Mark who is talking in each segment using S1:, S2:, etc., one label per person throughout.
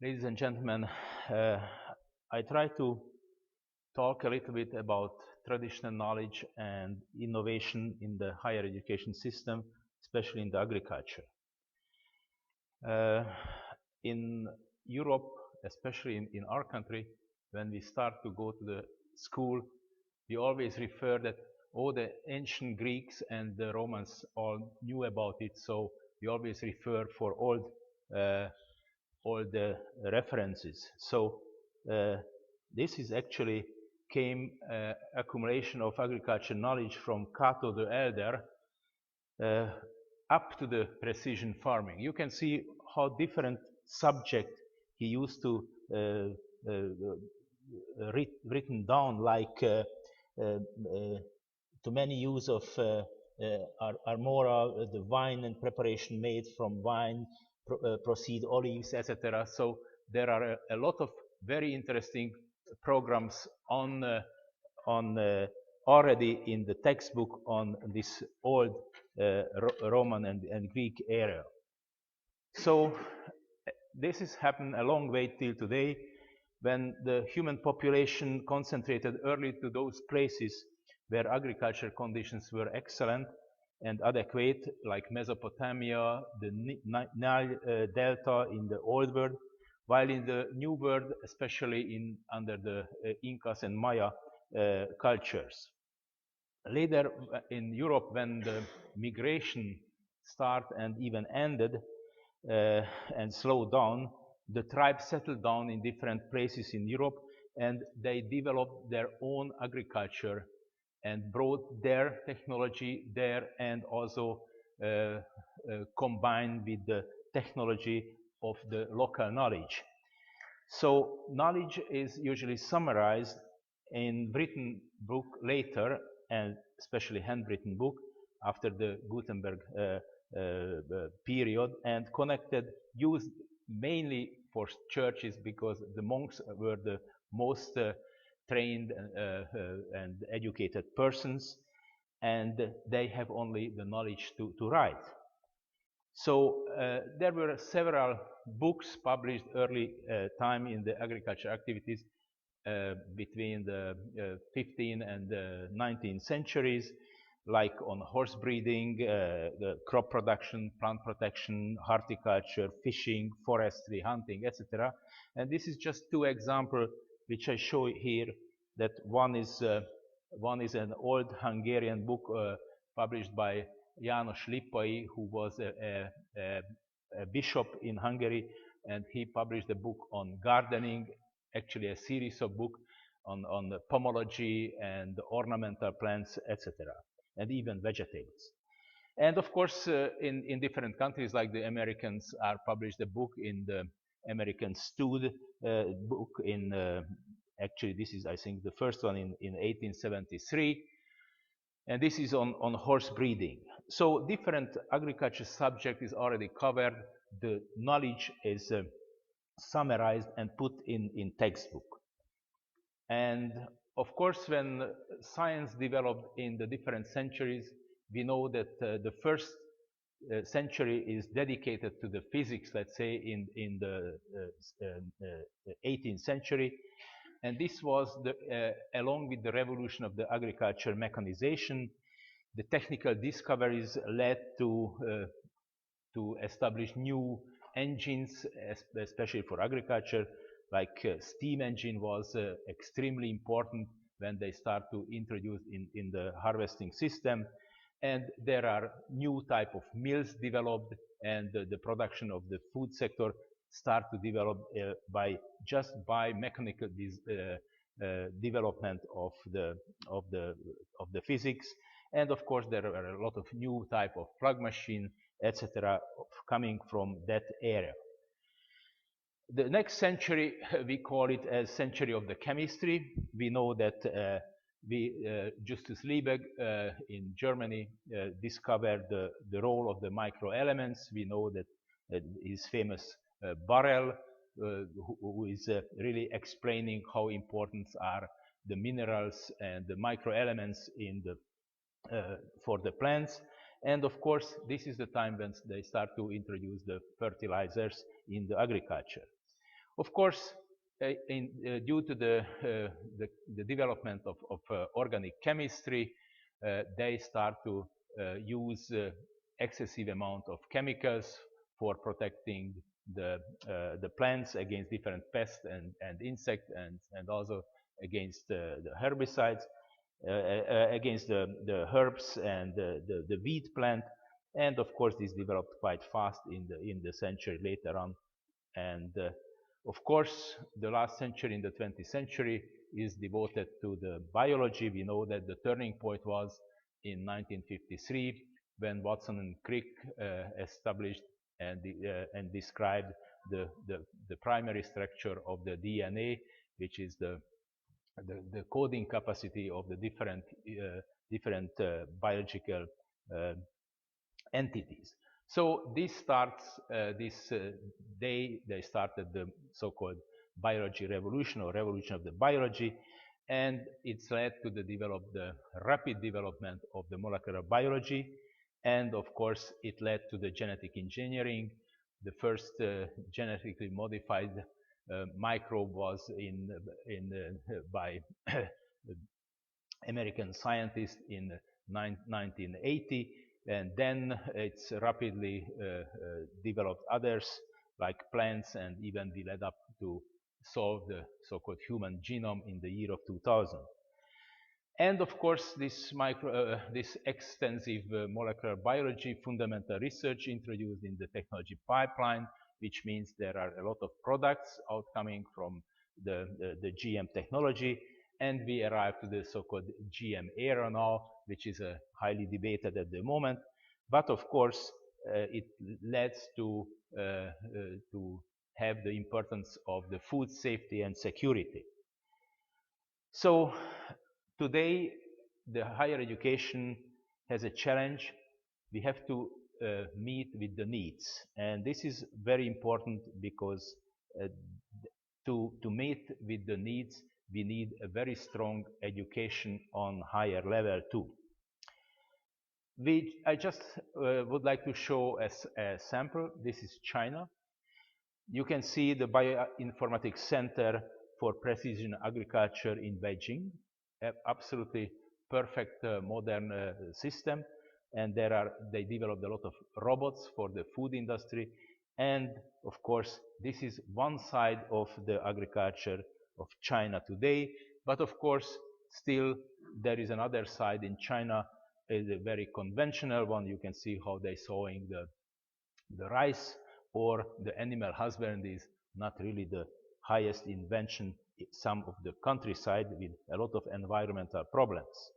S1: Ladies and gentlemen, I try to talk a little bit about traditional knowledge and innovation in the higher education system, especially in the agriculture. In Europe, especially in our country, when we start to go to the school, we always refer that all the ancient Greeks and the Romans all knew about it, so we always refer for all the references. So this is actually came accumulation of agriculture knowledge from Cato the Elder up to the precision farming. You can see how different subject he used to written down, like to many use of armora, the wine and preparation made from wine, proceed olives, etc. So there are a lot of very interesting programs on already in the textbook on this old Roman and Greek era. So this has happened a long way till today, when the human population concentrated early to those places where agriculture conditions were excellent and adequate, like Mesopotamia, the Nile Delta in the Old World, while in the New World, especially under the Incas and Maya cultures. Later in Europe, when the migration started and even ended and slowed down, the tribes settled down in different places in Europe, and they developed their own agriculture and brought their technology there, and also combined with the technology of the local knowledge. So knowledge is usually summarized in written book later, and especially handwritten book after the Gutenberg period, and used mainly for churches, because the monks were the most trained and educated persons, and they have only the knowledge to write. So there were several books published early time in the agriculture activities between the 15th and the 19th centuries, like on horse breeding, the crop production, plant protection, horticulture, fishing, forestry, hunting, etc. And this is just two examples which I show here. That one is an old Hungarian book published by János Lippai, who was a bishop in Hungary, and he published a book on gardening, actually a series of books on the pomology and ornamental plants, etc., and even vegetables. And of course, in different countries, like the Americans, are published a book in the American Stud book in, actually this is, I think, the first one in 1873, and this is on horse breeding. So different agriculture subject is already covered. The knowledge is summarized and put in textbook. And of course, when science developed in the different centuries, we know that the first century is dedicated to the physics, let's say, in the 18th century. And this was along with the revolution of the agriculture mechanization. The technical discoveries led to establish new engines, especially for agriculture, like steam engine was extremely important when they start to introduce in the harvesting system. And there are new type of mills developed, and the production of the food sector start to develop by mechanical development of the physics. And of course, there are a lot of new type of plug machine, etc., coming from that area. The next century, we call it as century of the chemistry. We know that Justus Liebig in Germany discovered the role of the microelements. We know that his famous Barrel, who is really explaining how important are the minerals and the microelements for the plants. And of course, this is the time when they start to introduce the fertilizers in the agriculture. Of course, due to the development of organic chemistry, they start to use excessive amount of chemicals for protecting the plants against different pests and insects, and also against the herbicides, against the herbs and the wheat plant. And of course, this developed quite fast in the century later on. And of course, the last century, in the 20th century, is devoted to the biology. We know that the turning point was in 1953 when Watson and Crick established and described the primary structure of the DNA, which is the coding capacity of the different biological entities. So this starts, this day they started the so-called biology revolution, or revolution of the biology, and it's led to the rapid development of the molecular biology, and of course it led to the genetic engineering. The first genetically modified microbe was by American scientists in 1980, and then it's rapidly developed others like plants, and even we led up to solve the so-called human genome in the year of 2000. And of course, this extensive molecular biology fundamental research introduced in the technology pipeline, which means there are a lot of products outcoming from the GM technology, and we arrived to the so-called GM era now, which is highly debated at the moment. But of course, it leads to have the importance of the food safety and security. So today, the higher education has a challenge. We have to meet with the needs, and this is very important because to meet with the needs, we need a very strong education on higher level too. I just would like to show a sample. This is China. You can see the Bioinformatics Center for Precision Agriculture in Beijing. Absolutely perfect modern system, and they developed a lot of robots for the food industry. And of course, this is one side of the agriculture of China today. But of course, still there is another side in China, a very conventional one. You can see how they're sowing the rice, or the animal husbandry is not really the highest invention in some of the countryside with a lot of environmental problems.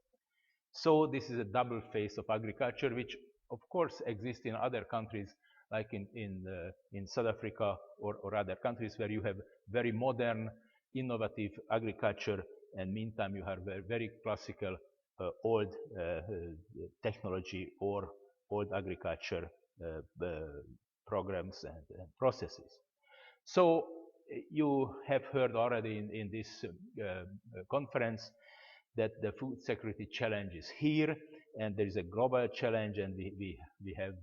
S1: So this is a double face of agriculture, which of course exists in other countries, like in South Africa or other countries where you have very modern, innovative agriculture, and meantime you have very classical old technology or old agriculture programs and processes. So you have heard already in this conference that the food security challenge is here, and there is a global challenge, and we have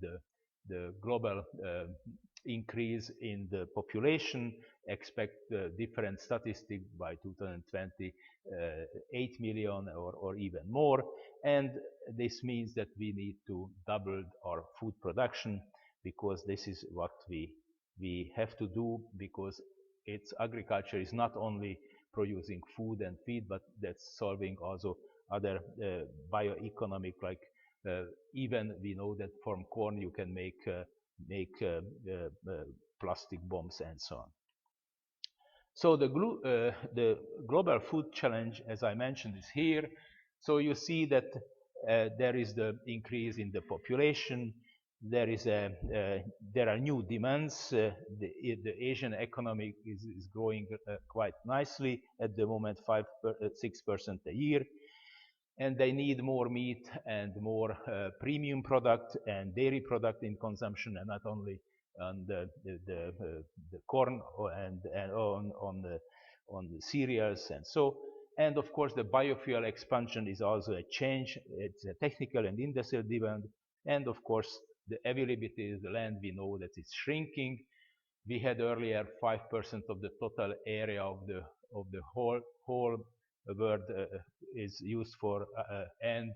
S1: the global increase in the population. Expect different statistics by 2020, 8 million or even more, and this means that we need to double our food production, because this is what we have to do, because agriculture is not only producing food and feed, but that's solving also other bioeconomic, like even we know that from corn you can make plastic bombs and so on. So the global food challenge, as I mentioned, is here. So you see that there is the increase in the population. There are new demands. The Asian economy is growing quite nicely at the moment, 6% a year, and they need more meat and more premium product and dairy product in consumption, and not only on the corn and on the cereals and so. And of course, the biofuel expansion is also a change. It's a technical and industrial demand, and of course, the availability of the land, we know that it's shrinking. We had earlier 5% of the total area of the whole world is used for and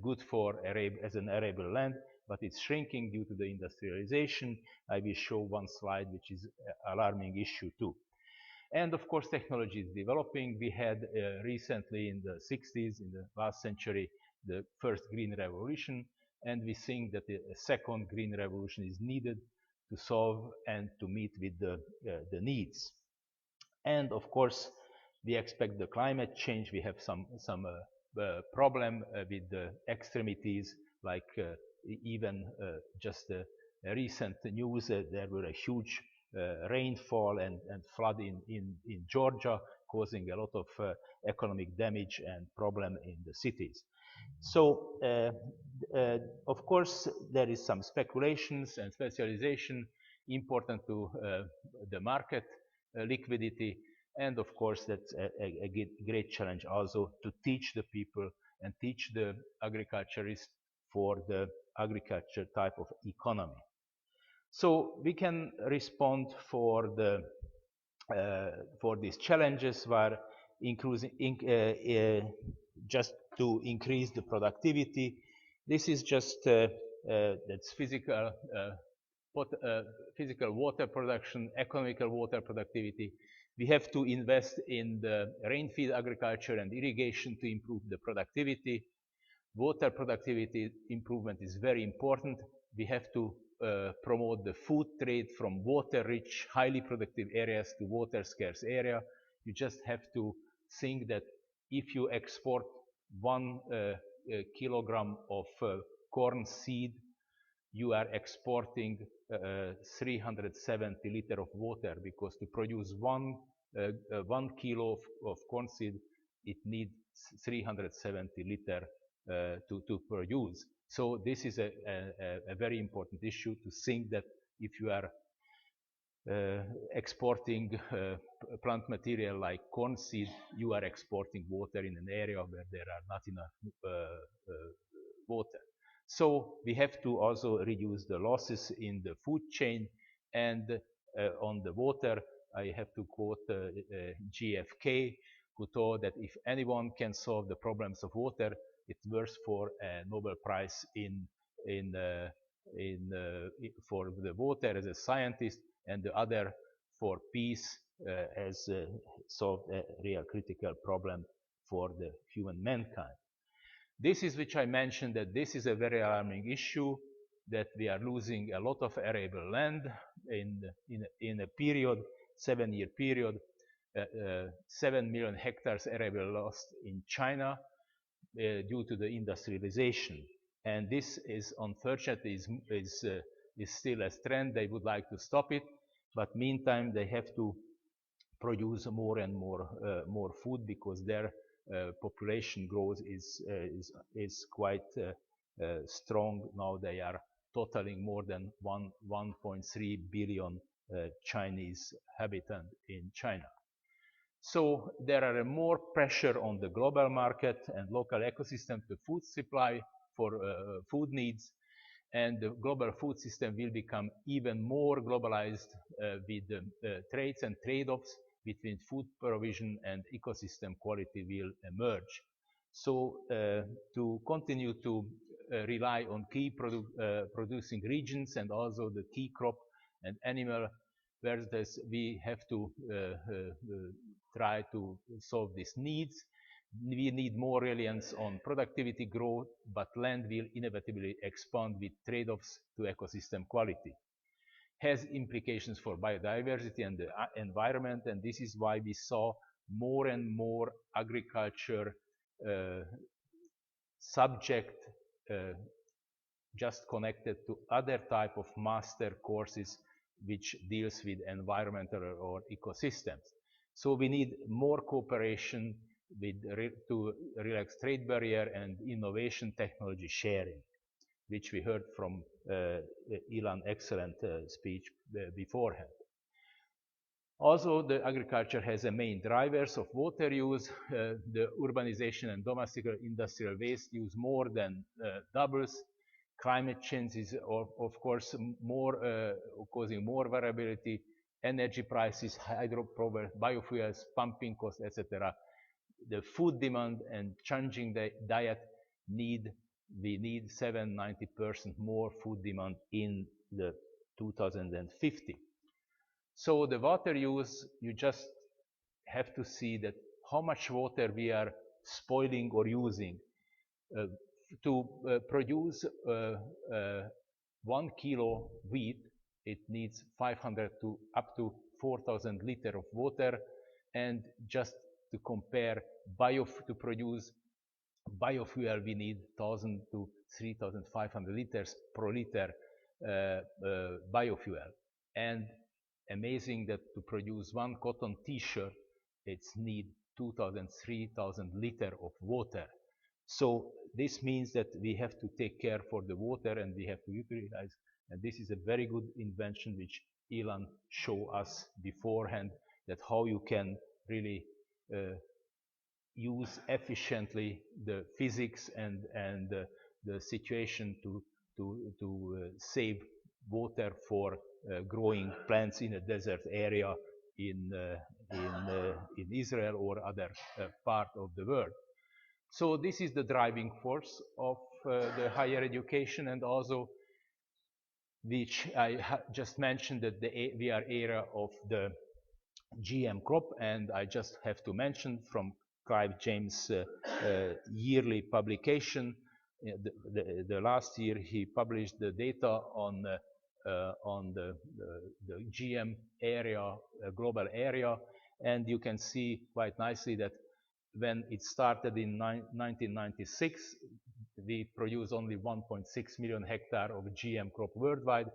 S1: good for as an arable land, but it's shrinking due to the industrialization. I will show one slide which is an alarming issue too. And of course, technology is developing. We had recently in the 60s, in the last century, the first green revolution, and we think that a second green revolution is needed to solve and to meet with the needs. And of course, we expect the climate change. We have some problem with the extremities, like even just recent news there were a huge rainfall and flood in Georgia, causing a lot of economic damage and problem in the cities. So, of course, there is some speculations and specialization important to the market liquidity, and of course, that's a great challenge also to teach the people and teach the agriculturists for the agriculture type of economy. So we can respond for these challenges while just to increase the productivity. This is just that's physical water production, economical water productivity. We have to invest in the rainfed agriculture and irrigation to improve the productivity. Water productivity improvement is very important. We have to promote the food trade from water-rich, highly productive areas to water-scarce area. You just have to think that if you export 1 kilogram of corn seed, you are exporting 370 liters of water, because to produce 1 kilo of corn seed, it needs 370 liters to produce. So this is a very important issue, to think that if you are exporting plant material like corn seed, you are exporting water in an area where there are not enough water. So we have to also reduce the losses in the food chain. And on the water, I have to quote GFK, who thought that if anyone can solve the problems of water, it's worth for a Nobel Prize for the water as a scientist, and the other for peace as solved a real critical problem for the human mankind. This is which I mentioned, that this is a very alarming issue, that we are losing a lot of arable land in a period, 7-year period, 7 million hectares arable lost in China due to the industrialization. And this is unfortunately is still a trend. They would like to stop it, but meantime they have to produce more and more food, because their population growth is quite strong. Now they are totaling more than 1.3 billion Chinese inhabitants in China. So there are more pressure on the global market and local ecosystem to food supply for food needs, and the global food system will become even more globalized with trades and trade-offs between food provision and ecosystem quality will emerge. So to continue to rely on key producing regions and also the key crop and animal, whereas we have to try to solve these needs. We need more reliance on productivity growth, but land will inevitably expand with trade-offs to ecosystem quality. Has implications for biodiversity and the environment, and this is why we saw more and more agriculture subject just connected to other type of master courses which deals with environmental or ecosystems. So we need more cooperation to relax trade barrier and innovation technology sharing, which we heard from Ilan's excellent speech beforehand. Also, the agriculture has a main drivers of water use. The urbanization and domestic industrial waste use more than doubles. Climate change is, of course, causing more variability, energy prices, hydropower, biofuels, pumping costs, etc. The food demand and changing the diet we need 90% more food demand in the 2050. So the water use, you just have to see that how much water we are spoiling or using. To produce 1 kilo wheat, it needs 500 to up to 4,000 liters of water, and just to compare, to produce biofuel, we need 1,000 to 3,500 liters per liter biofuel. And amazing that to produce one cotton t-shirt, it's need 2,000, 3,000 liters of water. So this means that we have to take care for the water and we have to utilize. And this is a very good invention which Elon showed us beforehand, that how you can really use efficiently the physics and the situation to save water for growing plants in a desert area in Israel or other part of the world. So this is the driving force of the higher education, and also which I just mentioned that we are era of the GM crop, and I just have to mention from Clive James' yearly publication. The last year he published the data on the GM area, global area, and you can see quite nicely that when it started in 1996, we produced only 1.6 million hectares of GM crop worldwide.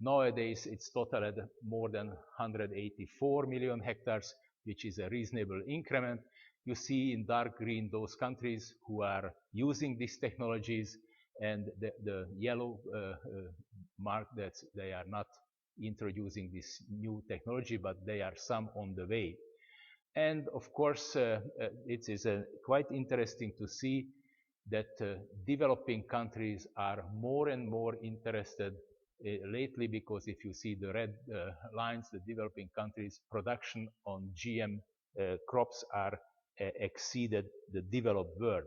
S1: Nowadays, it's totaled more than 184 million hectares, which is a reasonable increment. You see in dark green those countries who are using these technologies, and the yellow mark that they are not introducing this new technology, but they are some on the way. And of course, it is quite interesting to see that developing countries are more and more interested lately, because if you see the red lines, the developing countries' production on GM crops are exceeded the developed world,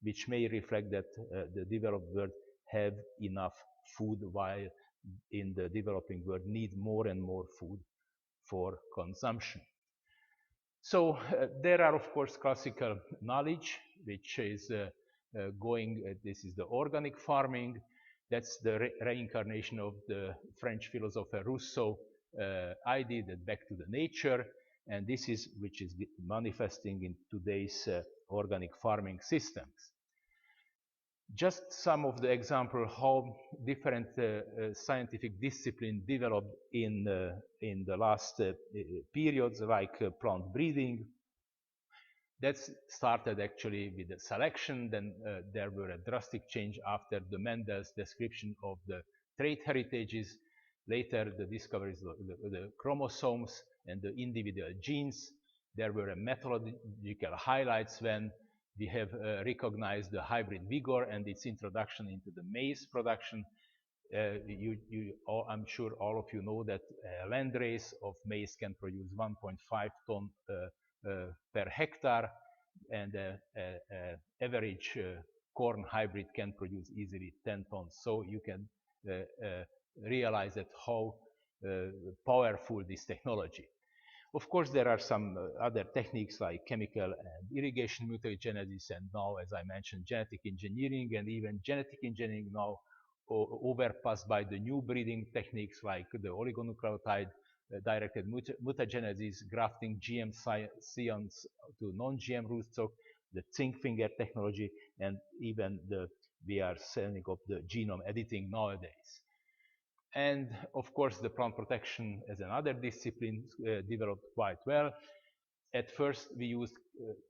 S1: which may reflect that the developed world have enough food, while in the developing world need more and more food for consumption. So there are, of course, classical knowledge, which is this is the organic farming. That's the reincarnation of the French philosopher Rousseau idea that back to the nature, and this is which is manifesting in today's organic farming systems. Just some of the example how different scientific discipline developed in the last periods, like plant breeding. That started actually with the selection, then there were a drastic change after the Mendel's description of the trait heritages. Later, the discoveries of the chromosomes and the individual genes. There were methodological highlights when we have recognized the hybrid vigor and its introduction into the maize production. I'm sure all of you know that a land race of maize can produce 1.5 ton per hectare, and average corn hybrid can produce easily 10 tons. So you can realize that how powerful this technology. Of course, there are some other techniques like chemical and irrigation mutagenesis, and now, as I mentioned, genetic engineering, and even genetic engineering now overpassed by the new breeding techniques like the oligonucleotide directed mutagenesis, grafting GM scions to non-GM rootstock, the zinc finger technology, and even we are setting up the genome editing nowadays. And of course, the plant protection as another discipline developed quite well. At first, we used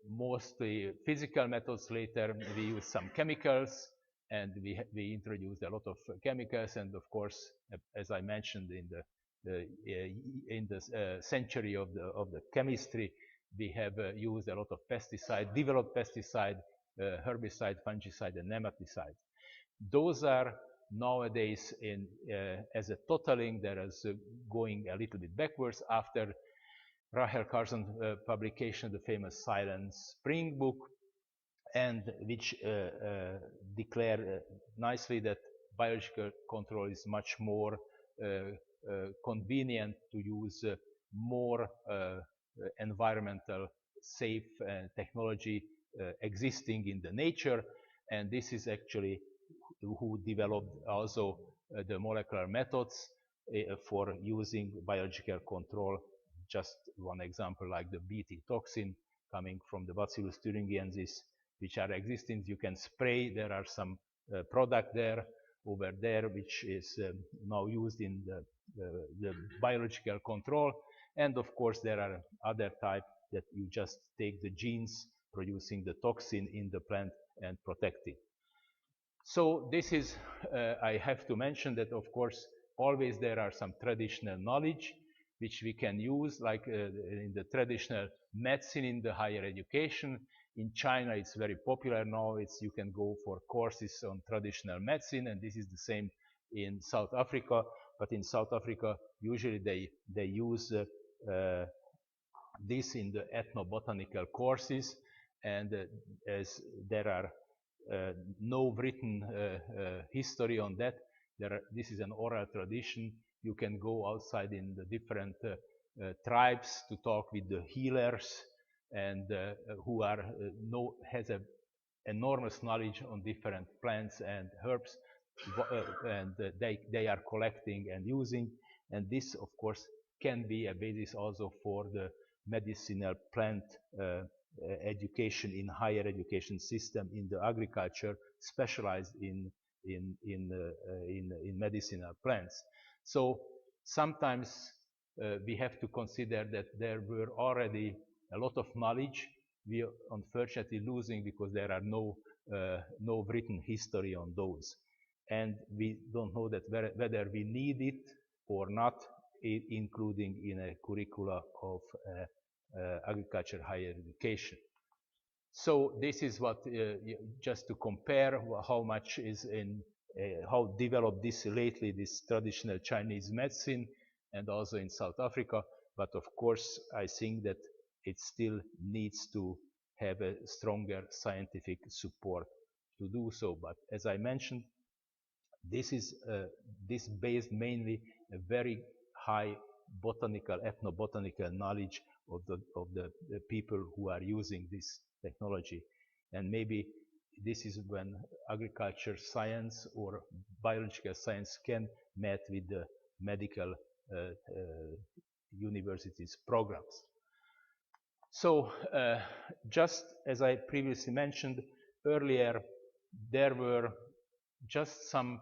S1: mostly physical methods. Later, we used some chemicals, and we introduced a lot of chemicals. And of course, as I mentioned, in the century of the chemistry, we have used a lot of pesticide, developed pesticide, herbicide, fungicide, and nematicide. Those are nowadays as a totaling, there is going a little bit backwards after Rachel Carson's publication, the famous Silent Spring book, and which declare nicely that biological control is much more convenient to use more environmental safe technology existing in the nature, and this is actually who developed also the molecular methods for using biological control. Just one example, like the Bt toxin coming from the Bacillus thuringiensis, which are existing. You can spray. There are some product there over there which is now used in the biological control. And of course, there are other type that you just take the genes producing the toxin in the plant and protect it. So this is, I have to mention that, of course, always there are some traditional knowledge which we can use, like in the traditional medicine in the higher education. In China, it's very popular now. You can go for courses on traditional medicine, and this is the same in South Africa. But in South Africa, usually they use this in the ethnobotanical courses, and as there are no written history on that, this is an oral tradition. You can go outside in the different tribes to talk with the healers, and who are has a enormous knowledge on different plants and herbs, and they are collecting and using, and this of course can be a basis also for the medicinal plant education in higher education system in the agriculture specialized in medicinal plants. So sometimes we have to consider that there were already a lot of knowledge we are unfortunately losing because there are no written history on those, and we don't know that whether we need it or not, including in a curricula of agriculture higher education. So this is what, just to compare how much is in, how developed this lately, this traditional Chinese medicine, and also in South Africa. But of course, I think that it still needs to have a stronger scientific support to do so. But as I mentioned, this is based mainly a very high botanical, ethnobotanical knowledge of the people who are using this technology. And maybe this is when agriculture science or biological science can meet with the medical universities programs. So just as I previously mentioned earlier, there were just some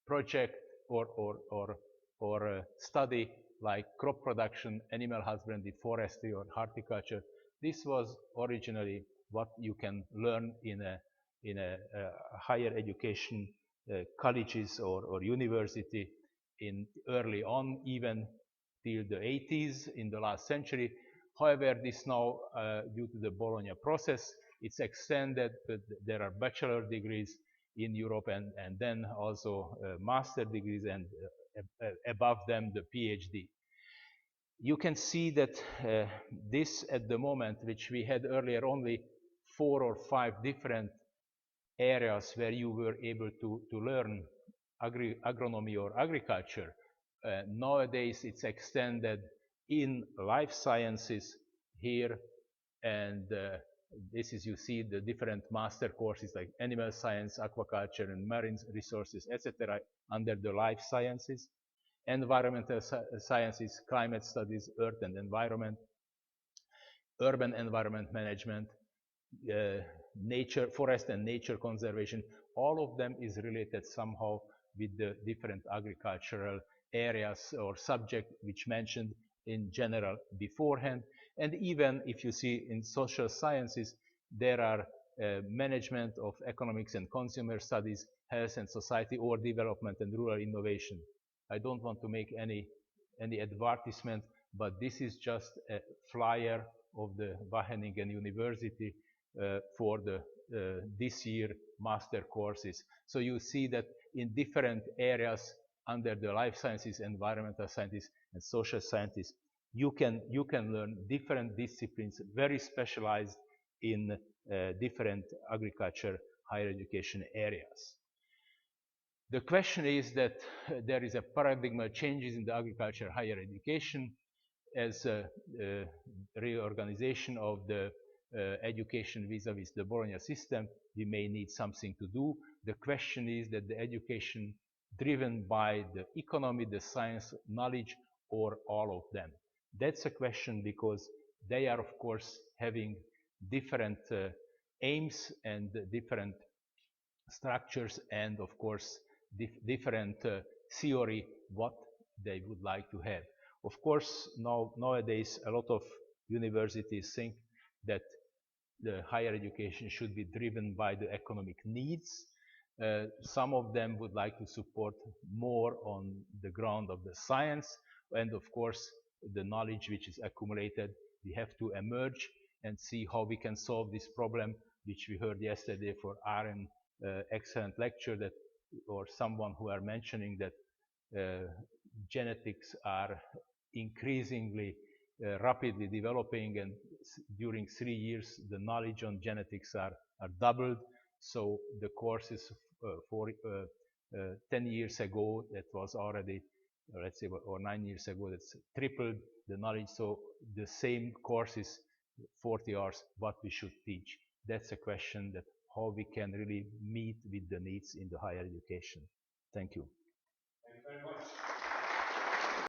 S1: project or study like crop production, animal husbandry, forestry, or horticulture. This was originally what you can learn in a higher education colleges or university in early on, even till the 80s in the last century. However, this now, due to the Bologna process, it's extended. There are bachelor degrees in Europe, and then also master degrees, and above them the PhD. You can see that this at the moment, which we had earlier only 4 or 5 different areas where you were able to learn agronomy or agriculture, nowadays it's extended in life sciences here, and this is, you see the different master courses like animal science, aquaculture, and marine resources, etc., under the life sciences. Environmental sciences, climate studies, earth and environment, urban environment management, nature, forest and nature conservation. All of them is related somehow with the different agricultural areas or subject which mentioned in general beforehand. And even if you see in social sciences, there are management of economics and consumer studies, health and society, or development and rural innovation. I don't want to make any advertisement, but this is just a flyer of the Wageningen University for the this year master courses. So you see that in different areas under the life sciences, environmental sciences, and social sciences, you can learn different disciplines, very specialized in different agriculture, higher education areas. The question is that there is a paradigm changes in the agriculture, higher education, as a reorganization of the education vis-a-vis the Bologna system. We may need something to do. The question is that the education driven by the economy, the science, knowledge, or all of them. That's a question because they are, of course, having different aims and different structures and, of course, different theory what they would like to have. Of course, nowadays, a lot of universities think that the higher education should be driven by the economic needs. Some of them would like to support more on the ground of the science, and of course, the knowledge which is accumulated, we have to emerge and see how we can solve this problem, which we heard yesterday for Aaron, excellent lecture, that, or someone who are mentioning that genetics are increasingly rapidly developing, and during 3 years the knowledge on genetics are doubled. So the courses 10 years ago, that was already, let's say, or 9 years ago, that's tripled the knowledge. So the same courses, 40 hours, what we should teach. That's a question that how we can really meet with the needs in the higher education. Thank you.